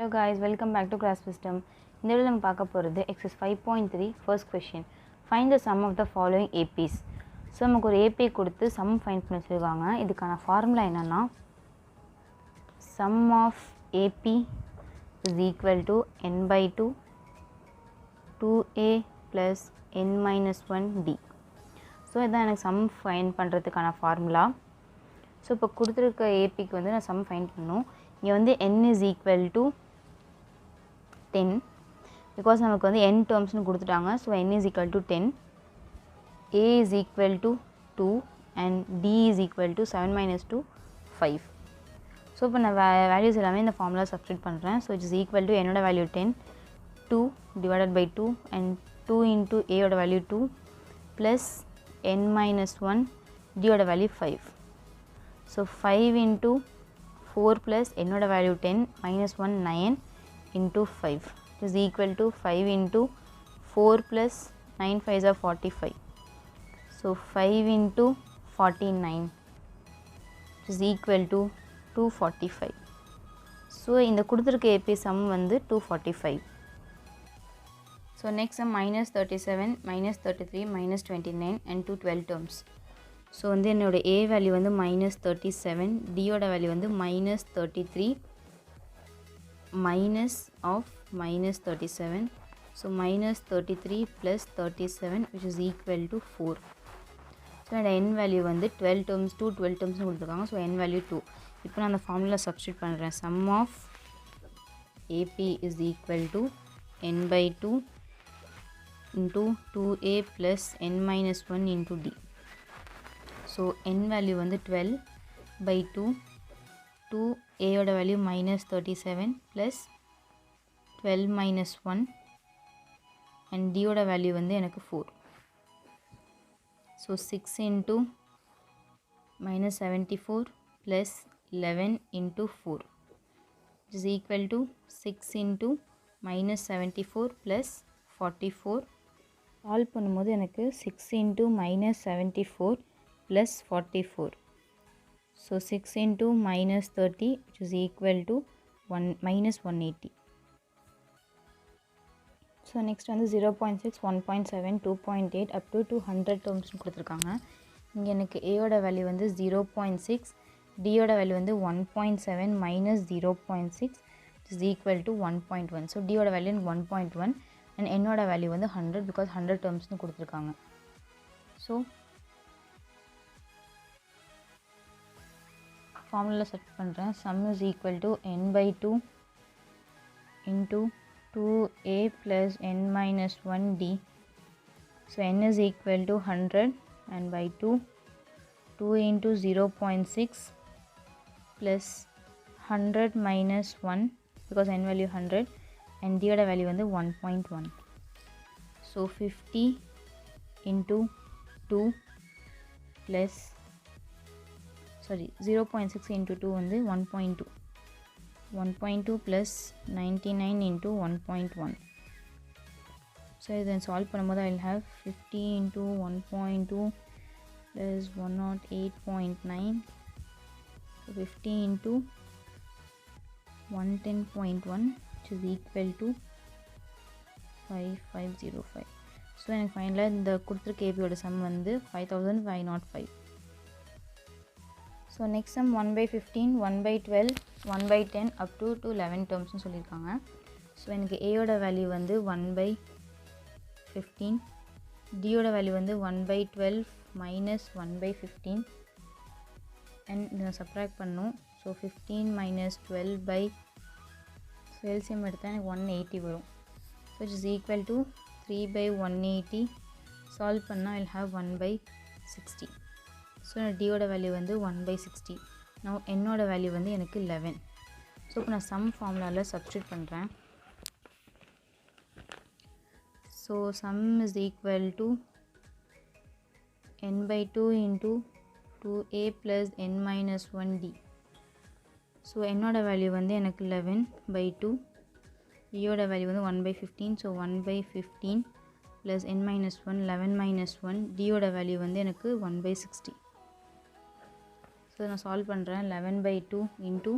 Hello guys, welcome back to Class Wisdom. இந்த வீடியோல நம்ம பார்க்க போகிறது exercise 5.3 first question. Find the sum of the following APs. So நமக்கு ஒரு AP கொடுத்து sum find பண்ண சொல்லியிருக்காங்க. இதுக்கான ஃபார்முலா என்னன்னா sum of AP is equal to n by 2 2a plus n minus 1 d. So இதான் எனக்கு sum find பண்ணுறதுக்கான ஃபார்முலா. ஸோ இப்போ கொடுத்துருக்க ஏபிக்கு வந்து நான் sum find பண்ணணும். இங்கே வந்து n is equal to 10 because நமக்கு வந்து n termsனு கொடுத்துட்டாங்க. So n is equal to 10, a is equal to 2 and d is equal to 7 minus 2 5. So இப்போ நான் வேல்யூஸ் எல்லாமே இந்த ஃபார்முலா சப்ஸ்டிட் பண்ணுறேன். So it is equal to என்னோட value 10, 2 divided by 2 and 2 into a ஓட value 2 plus n minus 1 d ஓட value 5. So 5 into 4 plus என்னோட value 10 minus 1 9 into 5 is equal to 5 into 4 plus 9 5s are 45. So 5 into 49 is equal to 245. So இந்த கொடுத்திருக்க AP sum வந்து 245. So next sum minus 37, minus 33, minus 29 and 212 terms. So வந்து என்னோட A value வந்து minus 37, டியோட value வந்து minus 33 minus of minus 37. So minus 33 plus 37 which is equal to 4. So என்னோட n value வந்து 12 terms 12 termsனு கொடுத்துருக்காங்க. So n value 2. இப்போ நான் அந்த ஃபார்முலா சப்ஸ்டியூட் பண்ணுறேன். Sum of AP is equal to n by 2 into 2a plus n minus 1 into d. So n value வந்து 12 by 2, 2a ஓட value minus 37 plus 12 minus 1 and d ஓட value வந்து எனக்கு 4. So 6 into minus 74 plus 11 into 4 is equal to 6 into minus 74 plus 44. Solve பண்ணும்போது எனக்கு 6 into minus 74 plus 44. So 6 into minus 30 which is equal to minus 180. So next வந்து 0.6, 1.7, 2.8 up to 200 terms கொடுத்துருக்காங்க. இங்கே எனக்கு a ஓட வேல்யூ வந்து 0.6, d ஓட value வந்து 1.7 minus 0.6 which is equal to 1.1. So d ஓட வேல்யூ 1.1 and n ஓட வேல்யூ வந்து 100 because 100 termsனு கொடுத்துருக்காங்க. ஸோ ஃபார்முலா செட் பண்ணுறேன். Some is equal to n by 2 into 2a plus n minus 1 d. So n is equal to 100 and by 2 into 0.6 plus 100 minus 1 because n value 100 and d ஓட value வந்து 1.1. So 50 into 2 plus 0.6 into 2 வந்து 1.2. 1.2 plus 99 into 1.1. So then solve பண்ணும்போது I will have 50 into 1.2 plus 108.9. So 50 into 110.1 which is equal to 5505. So எனக்கு ஃபைனலாக இந்த கொடுத்துருக்க ஏபியோட some வந்து 5505. So next sum 1 by 15, 1 by 12, 1 by 10 up to 11 termsனு சொல்லியிருக்காங்க. So எனக்கு ஏயோட value வந்து 1 by 15, டியோட வேல்யூ வந்து 1 by 12 மைனஸ் 1 by 15 அண்ட் இதை சப்ராக்ட் பண்ணணும். ஸோ 15 மைனஸ் 12 by எல்சிஎம் எடுத்தால் எனக்கு 180 வரும். So it is equal to 3 by 180. Solve பண்ணால் I'll have 1 by 60. ஸோ டியோட வேல்யூ வந்து 1 by 60. நான் என்னோட வேல்யூ வந்து எனக்கு 11. ஸோ இப்போ நான் சம் ஃபார்முலாவில் சப்ஸ்டியூட் பண்ணுறேன். So some is equal to n by 2 into 2a plus n minus 1d. So என்னோட வேல்யூ வந்து எனக்கு 11 by 2, டியோட வேல்யூ வந்து 1 by 15. So 1 by 15 plus n minus 1 11 minus 1, டியோட value வந்து எனக்கு 1 by 60. ஸோ நான் சால்வ் பண்ணுறேன். 11 by 2 into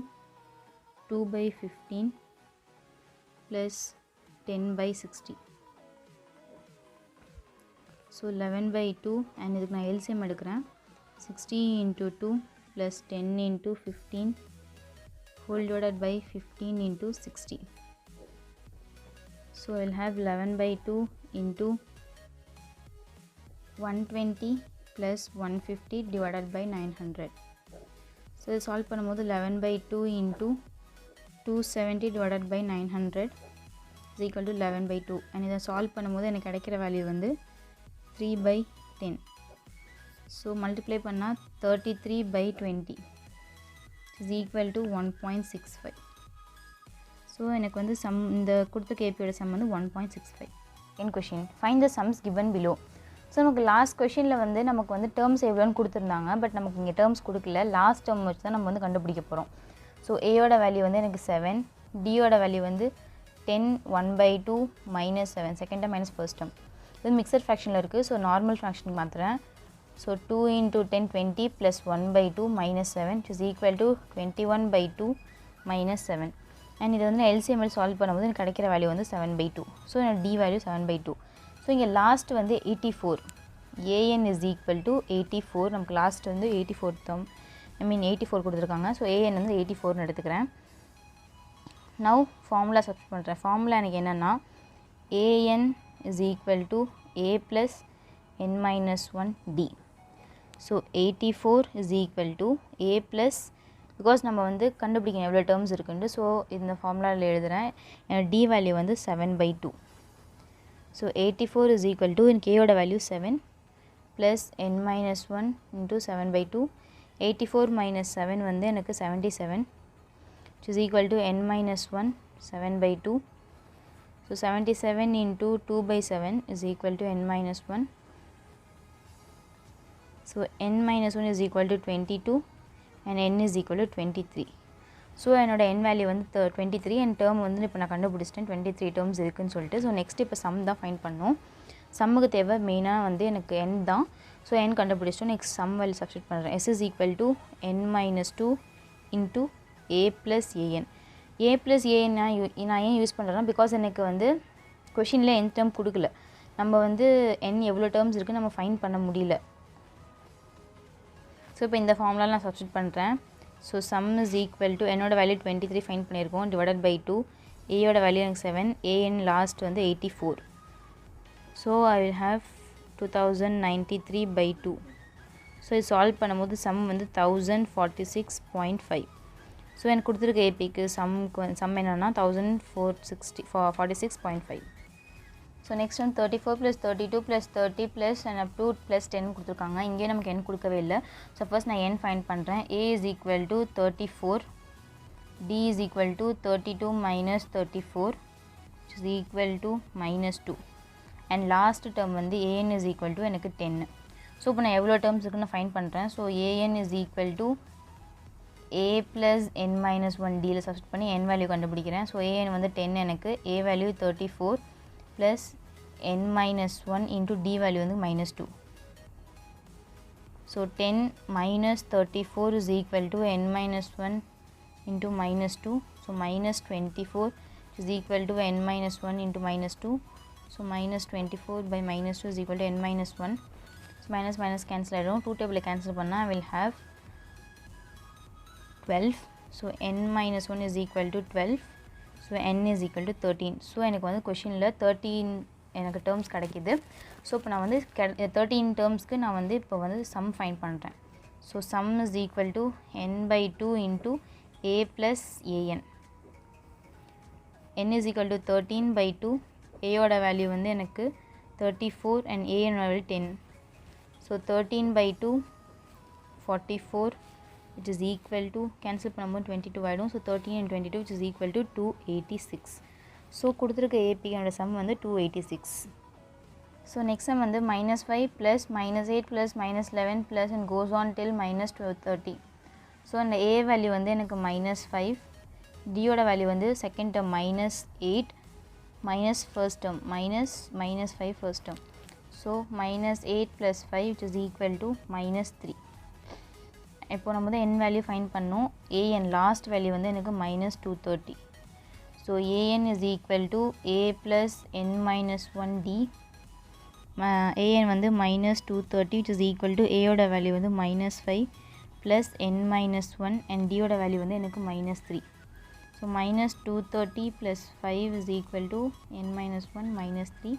2 by 15 plus 10/60. So 11/2 and இதுக்கு நான் LCM எடுக்கிறேன். 60 into 2 plus 10 into 15 whole divided by 15 into 60. So I'll have 11/2 into 120 plus 150 divided by 900. So this solve பண்ணும்போது 11/2 into 270 divided by 900 is equal to 11/2 and இதை solve பண்ணும்போது எனக்கு கிடைக்கிற value வந்து 3/10. So multiply பண்ணா 33/20 is equal to 1.65. So எனக்கு வந்து some இந்த கொடுத்த கேபியோட சம் வந்து 1.65. In question find the sums given below. So நமக்கு லாஸ்ட் கொஷினில் வந்து நமக்கு வந்து டேர்ம்ஸ் எவ்வளோன்னு கொடுத்துருந்தாங்க. பட் நமக்கு இங்கே டேர்ம்ஸ் கொடுக்கல. லாஸ்ட் டேர்ம் வச்சு தான் நம்ம வந்து கண்டுபிடிக்க போகிறோம். ஸோ ஏயோட வேல்யூ வந்து எனக்கு 7, டியோட வேல்யூ வந்து 10 1/2 -7 second term minus first term. இது மிக்சர் ஃப்ராக்ஷனில் இருக்குது. ஸோ நார்மல் ஃப்ராக்ஷனுக்கு மாற்றுறேன். So 2 into 10 20 plus 1/2 -7 which is equal to 21/2 -7. And இதை வந்து எல்சிஎம்எல் சால்வ் பண்ணும்போது எனக்கு கிடைக்கிற வேல்யூ வந்து 7/2. ஸோ என்னோட டி வேல்யூ 7/2. ஸோ இங்கே லாஸ்ட் வந்து 84. A n is equal to 84. நமக்கு லாஸ்ட் வந்து 84 டேர்ம் 84 கொடுத்துருக்காங்க. ஸோ ஏஎன் வந்து 84னு எடுத்துக்கிறேன். நவ் ஃபார்முலா சப்ஸ்டிட் பண்ணுறேன். ஃபார்முலா எனக்கு என்னென்னா a n is equal to A plus n minus 1 d. So 84 is equal to A plus because நம்ம வந்து கண்டுபிடிக்கணும் எவ்வளோ டேர்ம்ஸ் இருக்குன்ட்டு. ஸோ இந்த ஃபார்முலாவில் எழுதுகிறேன். என்னோட டி வேல்யூ வந்து 7/2. So 84 is equal to in k ஓட value 7 plus n minus 1 into 7/2. 84 minus 7 வந்து எனக்கு 77 which is equal to n minus 1 7/2. So 77 into 2/7 is equal to n minus 1. So n minus 1 is equal to 22 and n is equal to 23. So என்னோட n value வந்து 23 and term வந்து இப்போ நான் கண்டுபிடிச்சிட்டேன் 23 terms இருக்குதுன்னு சொல்லிட்டு. ஸோ நெக்ஸ்ட் இப்போ some தான் ஃபைண்ட் பண்ணோம். சம்முக்கு தேவை மெயினாக வந்து எனக்கு n தான். ஸோ n கண்டுபிடிச்சிட்டோம். நெக்ஸ்ட் சம் வேல்யூ சப்ஸ்டிட் பண்ணுறேன். s is equal to n minus 2 into a plus an. a plus an நான் ஏன் யூஸ் பண்ணுறேன்னா பிகாஸ் எனக்கு வந்து கொஷினில் n டேர்ம் கொடுக்கல. நம்ம வந்து n எவ்வளோ டேர்ம்ஸ் இருக்குன்னு நம்ம ஃபைண்ட் பண்ண முடியல. ஸோ இப்போ இந்த ஃபார்முலா நான் சப்ஸ்டிட் பண்ணுறேன். So some is equal to என்னோட வேல்யூ 23 ஃபைண்ட் பண்ணியிருக்கோம் டிவைடட் பை 2. ஏயோட வேல்யூ எனக்கு 7, ஏஎன் லாஸ்ட் வந்து 84. So I will have 2093/2. So இது சால்வ் பண்ணும்போது சம் வந்து 1046.5. ஸோ எனக்கு கொடுத்துருக்க ஏபிக்கு சம் என்னென்னா 1446.5. ஸோ நெக்ஸ்ட் வந்து 34 + 32 + 30 + and up to +10 கொடுத்துருக்காங்க. இங்கே நமக்கு n கொடுக்கவே இல்லை. ஸோ ஃபர்ஸ்ட் நான் n ஃபைண்ட் பண்ணுறேன். a is equal to 34, d is equal to 32 minus 34 which is equal to -2 and last term வந்து an is equal to எனக்கு 10. ஸோ இப்போ நான் எவ்வளோ டேர்ம்ஸ் இருக்குன்னு நான் ஃபைண்ட் பண்ணுறேன். So an is equal to a plus n minus 1 dல substitute பண்ணி n வேல்யூ கண்டுபிடிக்கிறேன். ஸோ an வந்து 10 எனக்கு a value 34 plus n minus 1 into d value வந்து -2. So 10 minus 34 is equal to n minus 1 into -2. So minus 24 is equal to n minus 1 into -2. So minus 24 by -2 is equal to n minus 1. So minus minus cancel ஆகிடும். 2 table cancel பண்ணால் I will have 12. So n minus 1 is equal to 12. So n is equal to 13. So எனக்கு வந்து கொஷினில் 13 எனக்கு terms கிடைக்கிது. So இப்போ நான் வந்து 13 டேர்ம்ஸ்க்கு நான் வந்து இப்போ வந்து சம் ஃபைண்ட் பண்ணுறேன். So some is equal to n/2 into a plus an. n is equal to 13/2. ஏயோட value வந்து எனக்கு 34 and an value 10. So 13/2 44 which is equal to cancel பண்ணும்போது 22 ஆகிடும். So 13 and 22 which is equal to 286. So கொடுத்துருக்க ஏபியோட some வந்து 286. So next sum வந்து -5 plus -8 plus -11 plus and goes on till -30. So அந்த a value வந்து எனக்கு -5, டியோட வேல்யூ வந்து second term -8 minus first term -5 first term. So -8 plus 5 which is equal to -3. இப்போ நம்ம வந்து n வேல்யூ ஃபைண்ட் பண்ணோம். an லாஸ்ட் வேல்யூ வந்து எனக்கு -230. So an is equal to a plus n minus 1 d. an வந்து minus 230 which is equal to a ஓட value வந்து minus 5 plus n minus 1 and d ஓட வேல்யூ வந்து எனக்கு minus 3. So minus 230 plus 5 is equal to n minus 1 minus 3.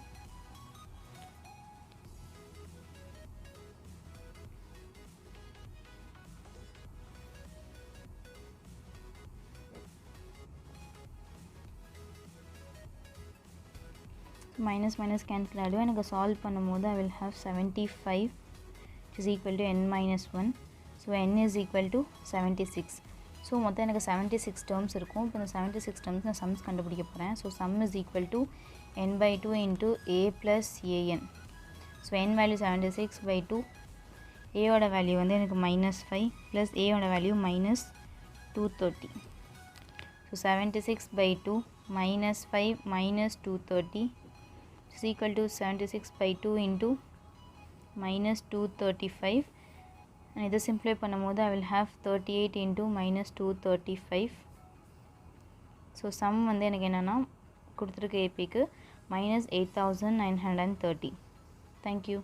minus minus cancel ஆகிடும். எனக்கு solve பண்ணும்போது I will have 75 which is equal to n minus 1. So n is equal to 76. So மொத்தம் எனக்கு 76 terms இருக்கும். இப்போ இந்த 76 டேர்ம்ஸ் நான் sums கண்டுபிடிக்க போகிறேன். So sum is equal to n by 2 into a plus an. So n value 76 by 2, a ஓட value வந்து எனக்கு minus 5 plus a ஓட value minus 230. So 76 by 2 minus 5 minus 230 is equal to 76 by 2 into minus 235. and இதை simplify பண்ணும்போது I will have 38 into minus 235. So sum வந்து எனக்கு என்னென்னா கொடுத்துருக்க ஏபிக்கு minus 8930. Thank you.